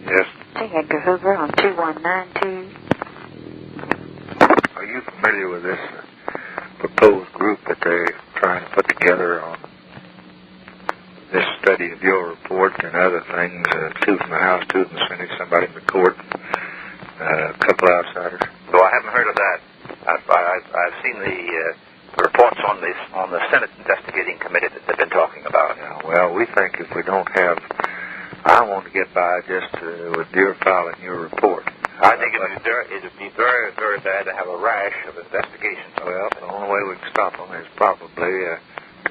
Yes. Hey, Edgar Hoover on 2192. Are you familiar with this proposed group that they're trying to put together on this study of your report and other things? Two from the House, two from the Senate, somebody in the court, a couple outsiders. No, I haven't heard of that. I've seen the reports on the Senate investigating committee that they've been talking about. Yeah, well, we think if we don't have, I want to get by just with your filing your report. I think it'd be very, very bad to have a rash of investigations. Well, the only way we can stop them is probably to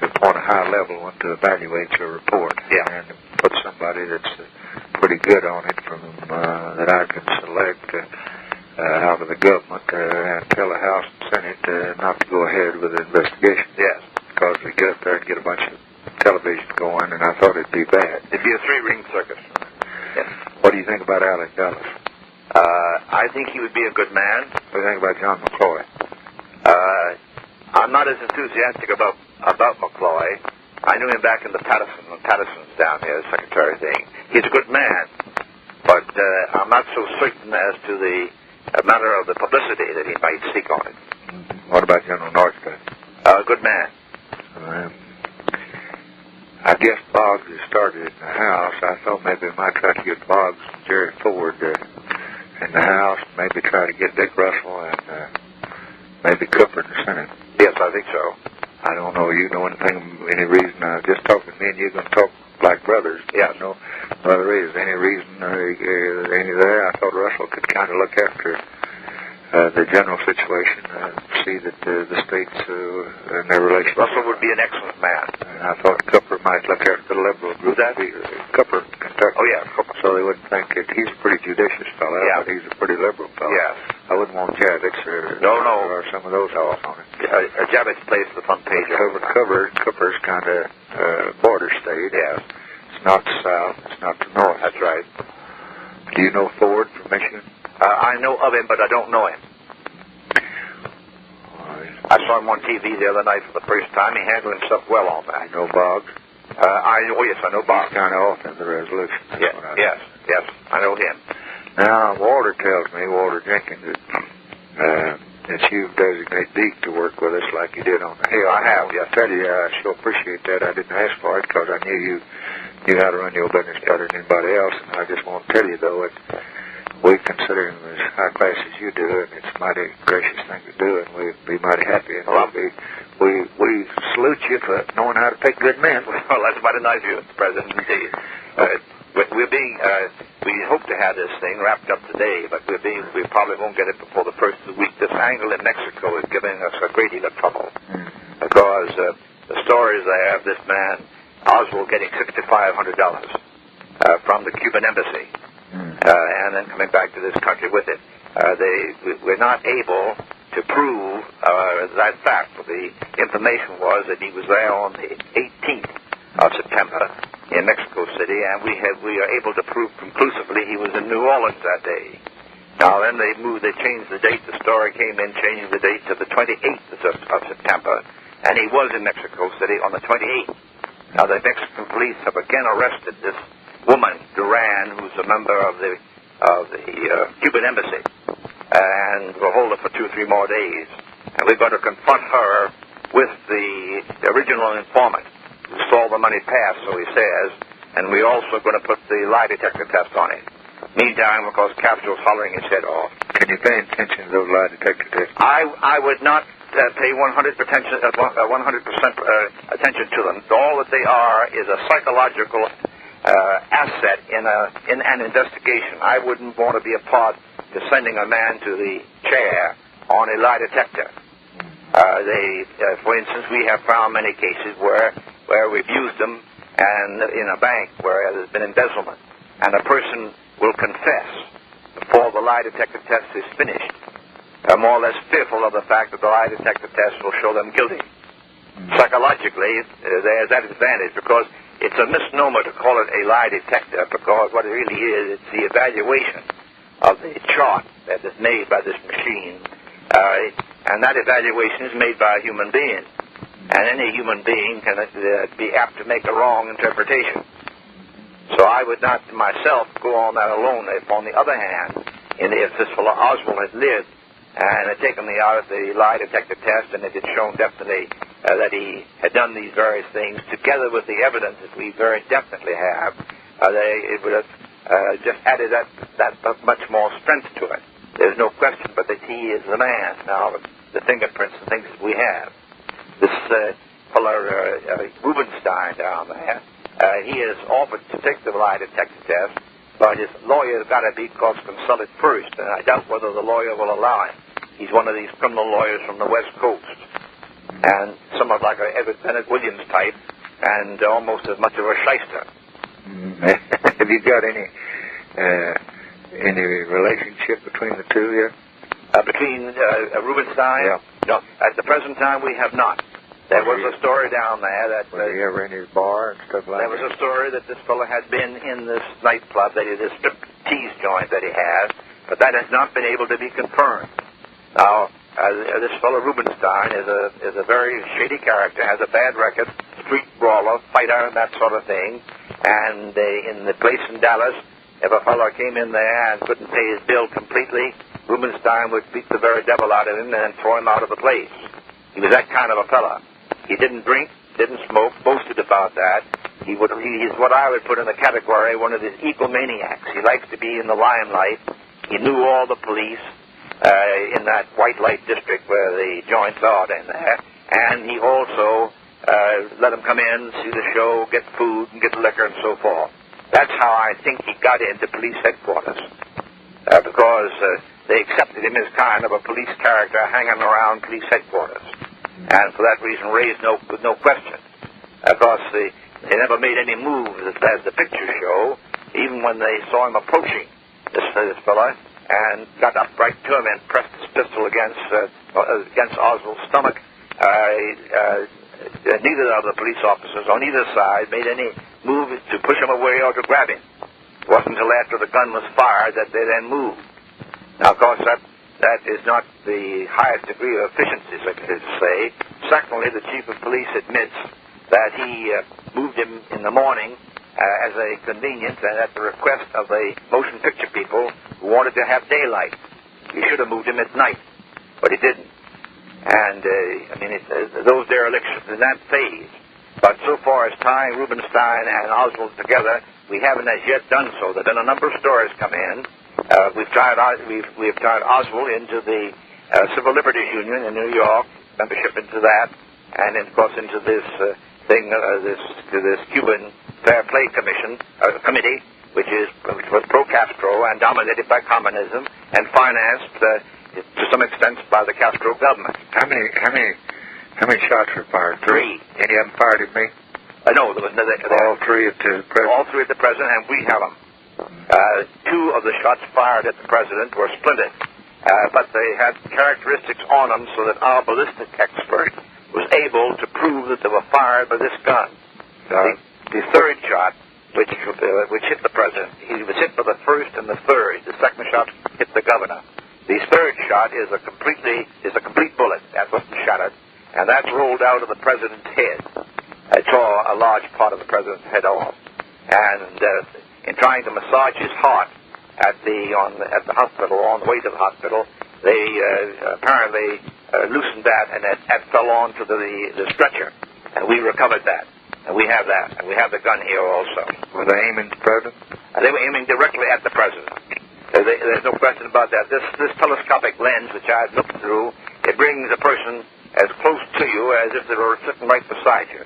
appoint a high-level one to evaluate your report. Yeah. And put somebody that's pretty good on it from that I can select out of the government and tell the House and Senate not to go ahead with the investigation. Yes. Because we get up there and get a bunch of television going, and I thought it'd be bad. It'd be a three-ring circus. Yes. What do you think about Alec Dulles? I think he would be a good man. What do you think about John McCloy? I'm not as enthusiastic about McCloy. I knew him back in the Patterson's down here, secretary thing. He's a good man, but I'm not so certain as to the matter of the publicity that he might seek on it. What about General Northcutt? A good man. I guess Boggs has started in the House. I thought maybe we might try to get Boggs and Jerry Ford in the House, maybe try to get Dick Russell and maybe Cooper in the Senate. Yes, I think so. I don't know. You know any reason? Just talking to me and you going to talk like brothers. Yes. No other reason. Any reason? Any there? I thought Russell could kind of look after the general situation, see that the states and their relations. Russell would be an excellent man. And I thought Cooper might look after the liberal group. Who's that? Cooper, Kentucky. Oh, yeah, Cooper. So they wouldn't think that he's a pretty judicious fellow, yeah. but he's a pretty liberal fellow. Yes. I wouldn't want Javits or some of those off on it. Javits plays the front page. Cooper's kind of border state. Yes. It's not the South. It's not the North. That's right. Do you know Ford from Michigan? I know of him, but I don't know him. I saw him on TV the other night for the first time. He handled himself well on that. You know Boggs? Yes, I know Boggs. He's kind of off in the resolution. Yes, I know him. Now, Walter Jenkins, that you designate Deke to work with us like you did on the Hill. I have, yes. I tell you, I sure appreciate that. I didn't ask for it because I knew you knew how to run your business better than anybody else. And I just want to tell you, though, that we consider him as high class as you do, and it's a mighty gracious thing to do, and we'd be mighty happy. And we salute you for knowing how to pick good men. Well, that's mighty nice of you, Mr. President, indeed. We hope to have this thing wrapped up today, but we probably won't get it before the first of the week. This angle in Mexico is giving us a great deal of trouble because the stories there of this man, Oswald, getting $6,500 from the Cuban embassy and then coming back to this country with it. We're not able to prove that fact. The information was that he was there on the 18th of September in Mexico City, and we are able to prove conclusively he was in New Orleans that day. Now then they changed the date. The story came in changing the date to the 28th of September, and he was in Mexico City on the 28th. Now the Mexican police have again arrested this woman, Duran, who's a member of the Cuban embassy, and we'll hold her for 2 or 3 more days. And we're going to confront her with the original informant who saw the money pass, so he says, and we're also going to put the lie detector test on it. Meantime, of course, Castro's hollering his head off. Can you pay attention to those lie detector tests? I would not pay 100% attention to them. All that they are is a psychological asset in an investigation. I wouldn't want to be a part to sending a man to the chair on a lie detector. For instance, we have found many cases where we've used them, and in a bank where there's been embezzlement, and a person will confess before the lie detector test is finished, more or less fearful of the fact that the lie detector test will show them guilty. Psychologically, there's that advantage, because it's a misnomer to call it a lie detector, because what it really is, it's the evaluation of the chart that is made by this machine, and that evaluation is made by a human being. And any human being can be apt to make a wrong interpretation. So I would not myself go on that alone. If, on the other hand, if this fellow Oswald had lived and had taken the lie detector test and it had shown definitely that he had done these various things, together with the evidence that we very definitely have, it would have just added that much more strength to it. There's no question but that he is the man. Now, the fingerprints and things that we have. This fellow Rubenstein down there, he has offered to take the lie detector test, but his lawyer's got to be consulted first, and I doubt whether the lawyer will allow him. He's one of these criminal lawyers from the West Coast, and somewhat like a Edward Bennett Williams type, and almost as much of a shyster. Have you got any relationship between the two here? Between Rubenstein? Yeah. No, at the present time we have not. There was a story down there that... Was he ever in his bar and stuff like that? There was a story that this fellow had been in this nightclub, this strip-tease joint that he has, but that has not been able to be confirmed. Now, this fellow Rubenstein is a very shady character, has a bad record, street brawler, fighter, and that sort of thing. And in the place in Dallas, if a fellow came in there and couldn't pay his bill completely, Rubenstein would beat the very devil out of him and then throw him out of the place. He was that kind of a fellow. He didn't drink, didn't smoke, boasted about that. He is what I would put in the category one of these egomaniacs. He likes to be in the limelight. He knew all the police in that white light district where the joints are in there. And he also let them come in, see the show, get food, and get liquor and so forth. That's how I think he got into police headquarters. Because they accepted him as kind of a police character hanging around police headquarters. And for that reason raised no question. Of course, they never made any moves as the pictures show, even when they saw him approaching this fellow and got up right to him and pressed his pistol against Oswald's stomach. Neither of the police officers on either side made any move to push him away or to grab him. It wasn't until after the gun was fired that they then moved. Now, of course, that is not the highest degree of efficiency, so to say. Secondly, the chief of police admits that he moved him in the morning as a convenience and at the request of the motion picture people who wanted to have daylight. He should have moved him at night, but he didn't. And, those derelictions in that phase. But so far as tying Rubenstein and Oswald together, we haven't as yet done so. There have been a number of stories come in. We've tied Oswald into the Civil Liberties Union in New York, membership into that, and of course into this this Cuban Fair Play Committee, which was pro-Castro and dominated by communism and financed to some extent by the Castro government. How many shots were fired? 3. Any of them fired at me? No, there was all 3 at the president. All 3 at the president, and we have them. 2 of the shots fired at the president were splintered, but they had characteristics on them so that our ballistic expert was able to prove that they were fired by this gun. The 3rd shot, which hit the president, he was hit by the 1st and the 3rd. The 2nd shot hit the governor. The 3rd shot is a complete bullet. That wasn't shattered, and that's rolled out of the president's head. It tore a large part of the president's head off, and in trying to massage his heart at the hospital, on the way to the hospital, they apparently loosened that, and that fell onto the stretcher, and we recovered that, and we have that, and we have the gun here also. Were they aiming at the president? They were aiming directly at the president. There's no question about that. This telescopic lens, which I've looked through, it brings a person as close to you as if they were sitting right beside you.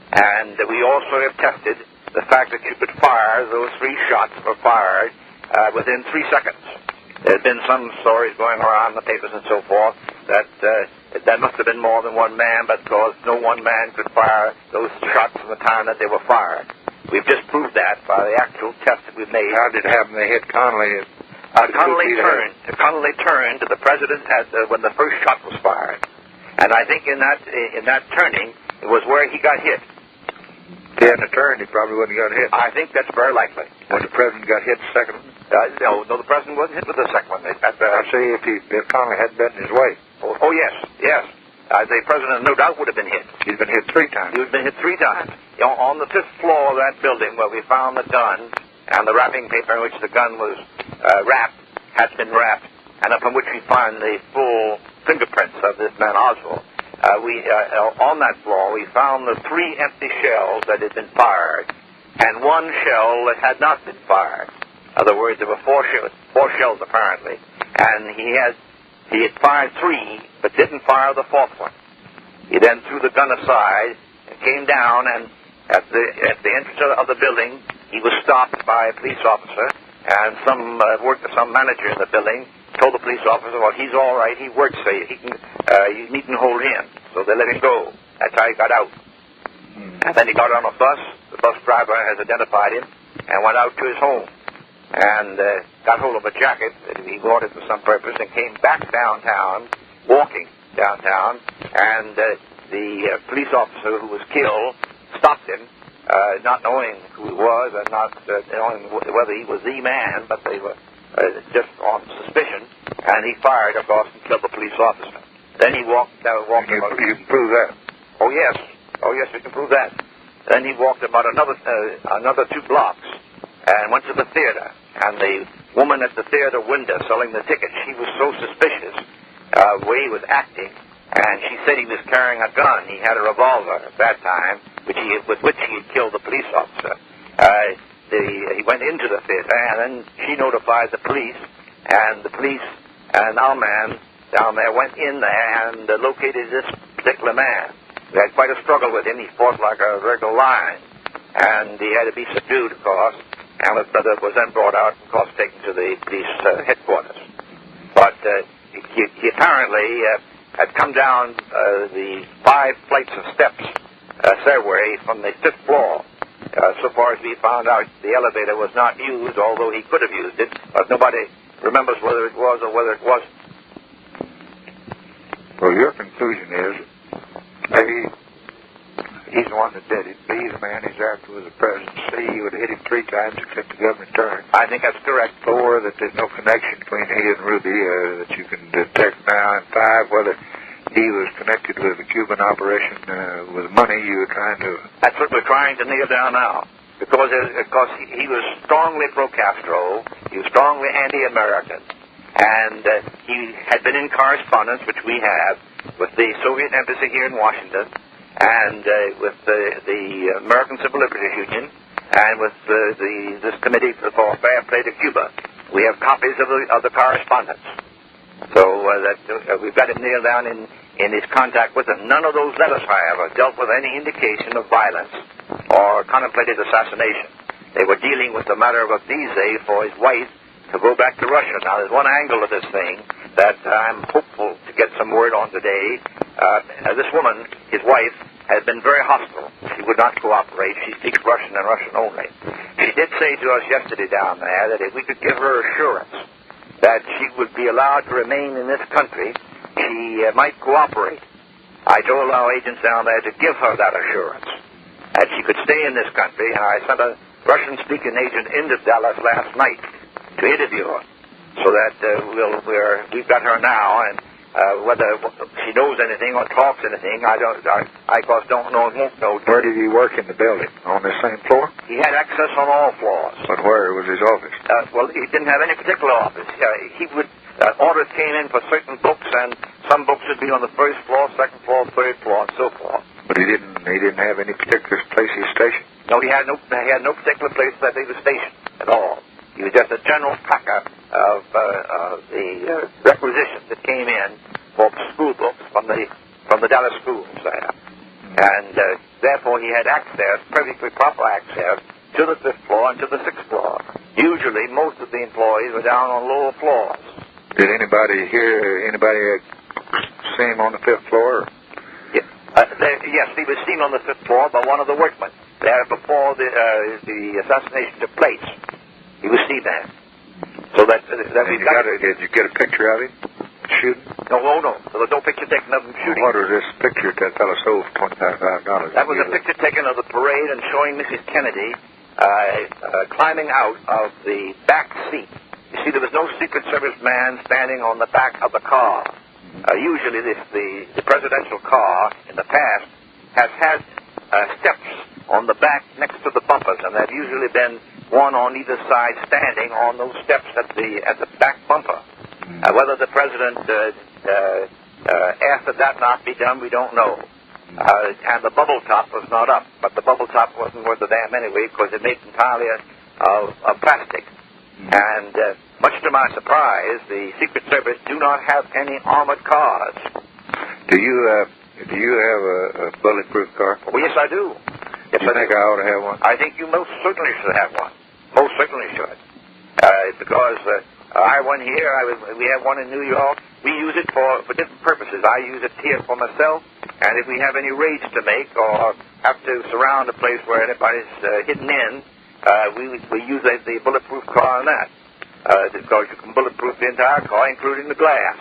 And we also have tested the fact that you could fire, those 3 shots were fired within 3 seconds. There have been some stories going around in the papers and so forth that there must have been more than one man, but because no one man could fire those shots from the time that they were fired. We've just proved that by the actual test that we've made. How did it happen? They hit Connolly. Connolly turned to the president when the 1st shot was fired, and I think in that turning it was where he got hit. If he hadn't turned, he probably wouldn't have got hit. I think that's very likely. When the president got hit the second one? No, the president wasn't hit with the second one. I see if Connolly hadn't been in his way. Oh yes. the president no doubt would have been hit. He's been hit 3 times. He had been hit 3 times. On the 5th floor of that building where we found the gun and the wrapping paper in which the gun was wrapped, had been wrapped, and upon which we find the full fingerprints of this man Oswald. On that floor, we found the 3 empty shells that had been fired, and 1 shell that had not been fired. In other words, there were 4 shells apparently, and he had fired 3, but didn't fire the 4th one. He then threw the gun aside and came down, and at the entrance of the building, he was stopped by a police officer, and some manager in the building told the police officer, well, he's all right, he works for you, you needn't hold him. So they let him go. That's how he got out. And then he got on a bus. The bus driver has identified him and went out to his home and got hold of a jacket that he wanted for some purpose and came back downtown, walking downtown, and the police officer who was killed stopped him, not knowing who he was and not knowing whether he was the man, but they were just on suspicion, and he fired, of course, and killed the police officer. Then he walked about... You can prove that? Oh, yes, we can prove that. Then he walked about another 2 blocks and went to the theater, and the woman at the theater window selling the tickets, she was so suspicious the way he was acting, and she said he was carrying a gun. He had a revolver at that time, with which he had killed the police officer. He went into the theater, and then she notified the police, and the police and our man down there went in there and located this particular man. We had quite a struggle with him. He fought like a regular lion, and he had to be subdued, of course, and was then brought out and, of course, taken to the police headquarters. But he apparently had come down the 5 flights of steps stairway from the 5th floor. So far as we found out, the elevator was not used, although he could have used it, but nobody remembers whether it was or whether it wasn't. Well, your conclusion is A, he's the one that did it. B, the man he's after was the president. C, he would have hit him 3 times except the government turned. I think that's correct. 4, that there's no connection between he and Ruby that you can detect now. And 5, whether he was connected with the Cuban operation with money you were trying to... That's what we're trying to nail down now. Because he was strongly pro-Castro. He was strongly anti-American. And he had been in correspondence, which we have, with the Soviet embassy here in Washington, and with the American Civil Liberties Union, and with this committee for fair play to Cuba. We have copies of the correspondence. So we've got it nailed down in his contact with them. None of those letters, however, dealt with any indication of violence or contemplated assassination. They were dealing with the matter of a visa for his wife to go back to Russia. Now, there's one angle of this thing that I'm hopeful to get some word on today. This woman, his wife, has been very hostile. She would not cooperate. She speaks Russian and Russian only. She did say to us yesterday down there that if we could give her assurance that she would be allowed to remain in this country, she might cooperate. I told our agents down there to give her that assurance, that she could stay in this country, and I sent a Russian-speaking agent into Dallas last night to interview her, so that we've got her now, and whether she knows anything or talks anything, I of course don't know and won't know. Where did he work in the building? On the same floor? He had access on all floors. But where was his office? Well, he didn't have any particular office. He would orders came in for certain books, and some books would be on the 1st floor, 2nd floor, 3rd floor, and so forth. But he didn't have any particular place he was stationed? No, he had no particular place that he was stationed at all. He was just a general packer of the requisitions that came in for school books from the Dallas schools there. And therefore he had access, perfectly proper access, to the 5th floor and to the 6th floor. Usually most of the employees were down on lower floors. Did anybody see him on the 5th floor? Yes, he was seen on the 5th floor by one of the workmen there before the assassination took place. He was seen there. So that we got it. Did you get a picture of him shooting? No. There was no picture taken of him shooting. What was this picture that fellow sold for $25,000? That was a picture taken of the parade and showing Mrs. Kennedy climbing out of the back seat. You see, there was no Secret Service man standing on the back of the car. usually the presidential car in the past has had steps on the back next to the bumpers, and there's usually been one on either side standing on those steps at the back bumper. Whether the president asked that that not be done, we don't know. And the bubble top was not up, but the bubble top wasn't worth a damn anyway because it made entirely of plastic. And much to my surprise, the Secret Service do not have any armored cars. Do you have a bulletproof car? Oh, yes, I do. Yes, I think I ought to have one. I think you most certainly should have one. Most certainly should. Because I have one here. We have one in New York. We use it for different purposes. I use it here for myself, and if we have any raids to make or have to surround a place where anybody's hidden in, we use the bulletproof car on that. Because you can bulletproof the entire car, including the glass.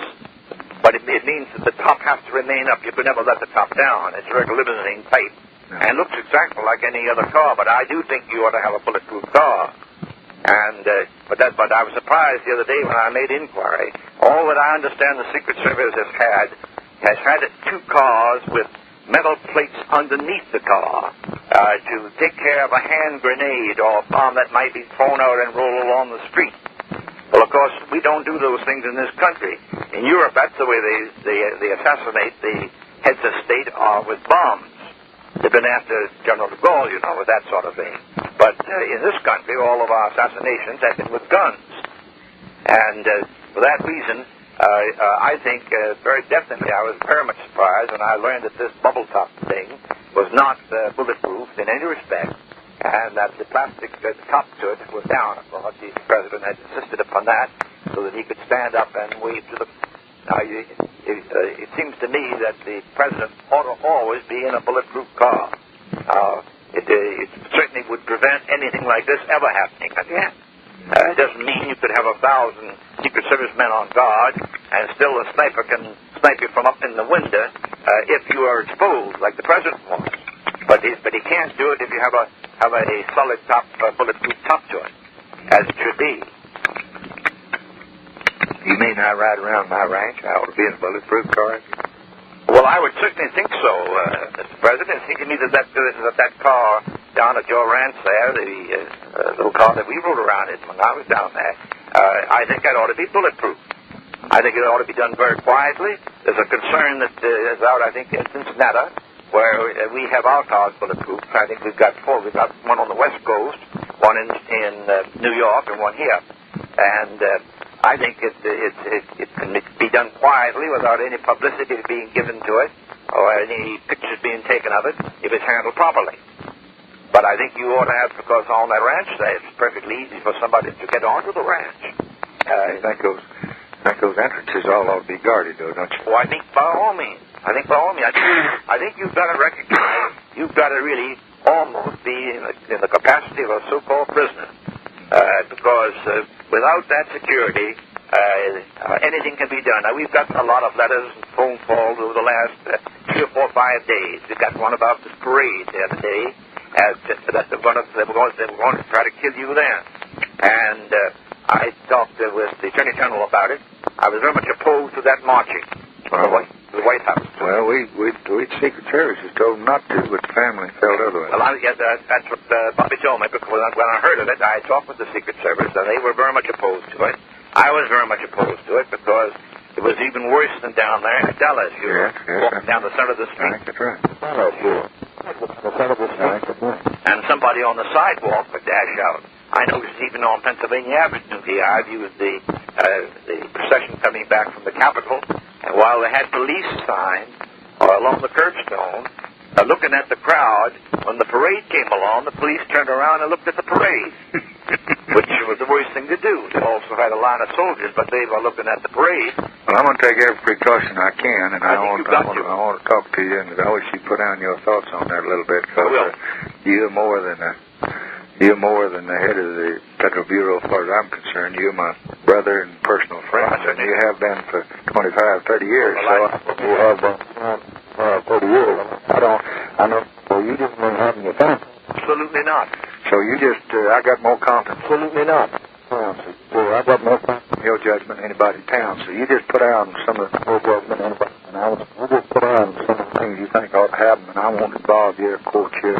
But it means that the top has to remain up. You could never let the top down. It's very limousine type. And looks exactly like any other car, but I do think you ought to have a bulletproof car. And but I was surprised the other day when I made inquiry. All that I understand the Secret Service has had 2 cars with metal plates underneath the car to take care of a hand grenade or a bomb that might be thrown out and roll along the street. Well, of course, we don't do those things in this country. In Europe, that's the way they assassinate the heads of state with bombs. They've been after General de Gaulle, you know, with that sort of thing. But in this country, all of our assassinations have been with guns. And for that reason, I think very definitely I was very much surprised when I learned that this bubble top thing was not bulletproof in any respect, and that the plastic top to it was down. Of course, the president had insisted upon that so that he could stand up and wave to the... It seems to me that the president ought to always be in a bulletproof car. It certainly would prevent anything like this ever happening again. It doesn't mean you could have 1,000 Secret Service men on guard and still a sniper can snipe you from up in the window if you are exposed, like the president was. But he can't do it if you have a solid top, bulletproof top to it, as it should be. You mean I ride around my ranch? I ought to be in a bulletproof car? Well, I would certainly think so, Mr. President. It seems to me that car down at your ranch there, the little car that we rode around in when I was down there, I think that ought to be bulletproof. I think it ought to be done very quietly. There's a concern that is out, I think, in Cincinnati, where we have our cars bulletproof. I think we've got 4. We've got one on the West Coast, one in New York, and one here. And I think it can be done quietly without any publicity being given to it or any pictures being taken of it if it's handled properly. But I think you ought to have, because on that ranch there, it's perfectly easy for somebody to get onto the ranch. I think those entrances all ought to be guarded, though, don't you? Oh, I think by all means. I think you've got to recognize, you've got to really almost be in the capacity of a so-called prisoner. Because without that security, anything can be done. Now, we've got a lot of letters and phone calls over the last 3 or 4 or 5 days. We got one about this parade the other day, that they were going to try to kill you then. And I talked with the Attorney General about it. I was very much opposed to that marching to the White House. Well, we Secret Service has told them not to, but the family felt otherwise. Well, that's what Bobby told me, because when I heard of it, I talked with the Secret Service, and they were very much opposed to it. I was very much opposed to it, because it was even worse than down there in Dallas. You were walking down the center of the street. That's right. The center of the street. And somebody on the sidewalk would dash out. I noticed even on Pennsylvania Avenue here, I viewed the procession coming back from the Capitol, and while they had police signs along the curbstone, looking at the crowd, when the parade came along, the police turned around and looked at the parade, which was the worst thing to do. They also had a line of soldiers, but they were looking at the parade. Well, I'm going to take every precaution I can, and I want to talk to you, and I wish you'd put down your thoughts on that a little bit, because you're more than the head of the Federal Bureau, as far as I'm concerned. You're my brother and personal friend, and you have been for 25, 30 years. You have been 30 years. I know. Well, you just been having your fun. Absolutely not. So you just, I got more confidence. Absolutely not. I got no time. Your judgment, anybody in town. So you just put down some of the judgment, anybody. And we'll just put down some of the things you think ought to happen, and I won't involve you or court you